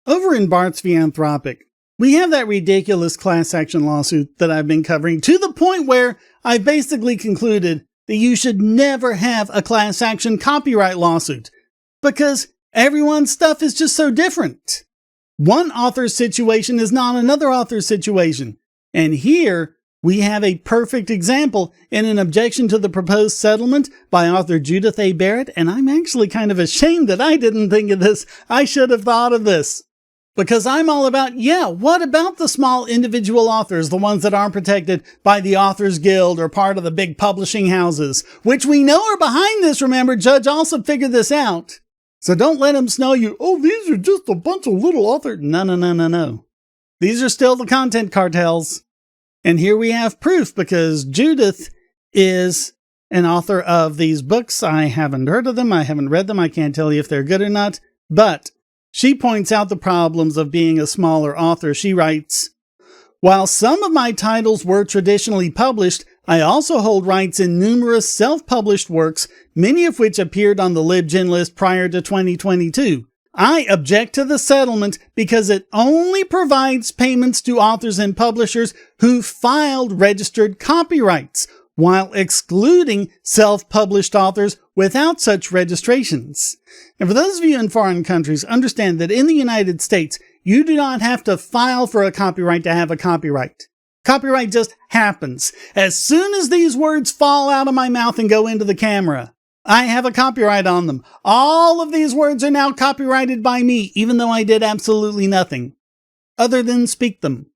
Over in Bart's v. Anthropic, we have that ridiculous class action lawsuit that I've been covering to the point where I've basically concluded that you should never have a class action copyright lawsuit because everyone's stuff is just so different. One author's situation is not another author's situation. And here we have a perfect example in an objection to the proposed settlement by author Judith A. Barrett. And I'm actually kind of ashamed that I didn't think of this. I should have thought of this. Because I'm all about, what about the small individual authors, the ones that aren't protected by the Authors Guild or part of the big publishing houses, which we know are behind this, remember, Judge also figured this out. So don't let him snow you, these are just a bunch of little authors. No. These are still the content cartels. And here we have proof because Judith is an author of these books. I haven't heard of them. I haven't read them. I can't tell you if they're good or not, but she points out the problems of being a smaller author. She writes, "While some of my titles were traditionally published, I also hold rights in numerous self-published works, many of which appeared on the LibGen list prior to 2022. I object to the settlement because it only provides payments to authors and publishers who filed registered copyrights, while excluding self-published authors without such registrations." And for those of you in foreign countries, understand that in the United States, you do not have to file for a copyright to have a copyright. Copyright just happens. As soon as these words fall out of my mouth and go into the camera, I have a copyright on them. All of these words are now copyrighted by me, even though I did absolutely nothing other than speak them.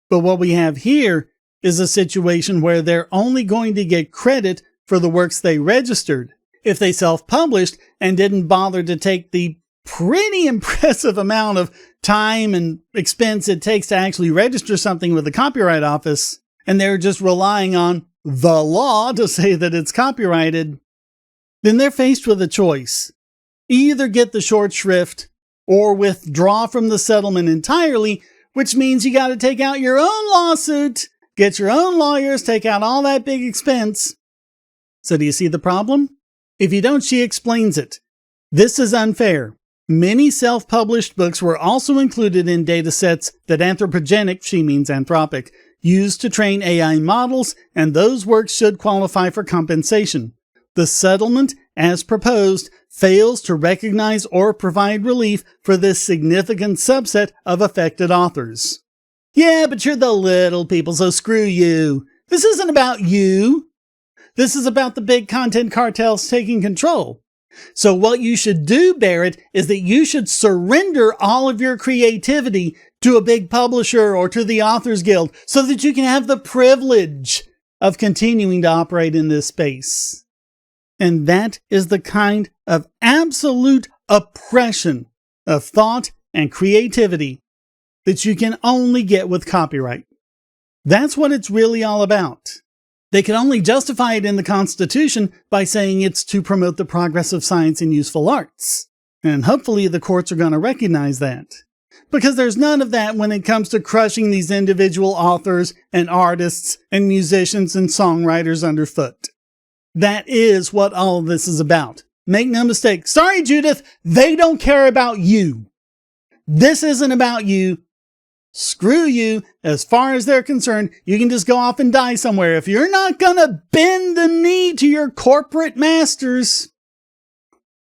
But what we have here is a situation where they're only going to get credit for the works they registered. If they self-published and didn't bother to take the pretty impressive amount of time and expense it takes to actually register something with the Copyright Office, and they're just relying on the law to say that it's copyrighted, then they're faced with a choice. Either get the short shrift or withdraw from the settlement entirely, which means you got to take out your own lawsuit, get your own lawyers, take out all that big expense. So do you see the problem? If you don't, she explains it. This is unfair. Many self-published books were also included in datasets that Anthropogenic, she means Anthropic, used to train AI models, and those works should qualify for compensation. The settlement, as proposed, fails to recognize or provide relief for this significant subset of affected authors. Yeah, but you're the little people, so screw you. This isn't about you. This is about the big content cartels taking control. So what you should do, Barrett, is that you should surrender all of your creativity to a big publisher or to the Authors Guild so that you can have the privilege of continuing to operate in this space. And that is the kind of absolute oppression of thought and creativity that you can only get with copyright. That's what it's really all about. They can only justify it in the Constitution by saying it's to promote the progress of science and useful arts. And hopefully the courts are going to recognize that. Because there's none of that when it comes to crushing these individual authors and artists and musicians and songwriters underfoot. That is what all of this is about. Make no mistake. Sorry, Judith, they don't care about you. This isn't about you. Screw you. As far as they're concerned, you can just go off and die somewhere. If you're not gonna bend the knee to your corporate masters,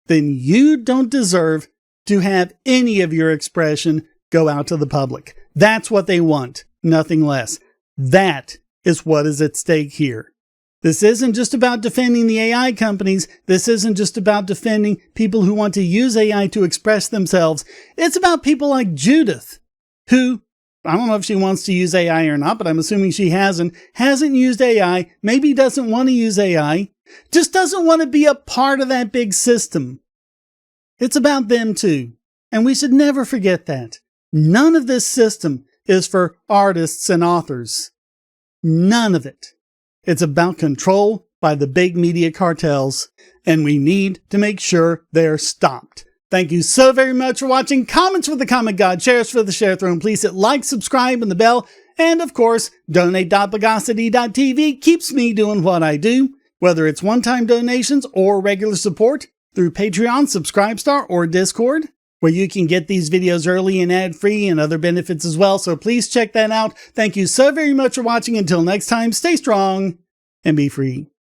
then you don't deserve to have any of your expression go out to the public. That's what they want, nothing less. That is what is at stake here. This isn't just about defending the AI companies. This isn't just about defending people who want to use AI to express themselves. It's about people like Judith, who, I don't know if she wants to use AI or not, but I'm assuming she hasn't used AI, maybe doesn't want to use AI, just doesn't want to be a part of that big system. It's about them too. And we should never forget that. None of this system is for artists and authors. None of it. It's about control by the big media cartels, and we need to make sure they're stopped. Thank you so very much for watching. Comments for the Comic God, shares for the Share Throne. Please hit like, subscribe, and the bell. And of course, donate.bogosity.tv keeps me doing what I do, whether it's one-time donations or regular support through Patreon, Subscribestar, or Discord. where you can get these videos early and ad-free and other benefits as well. So please check that out. Thank you so very much for watching. Until next time, stay strong and be free.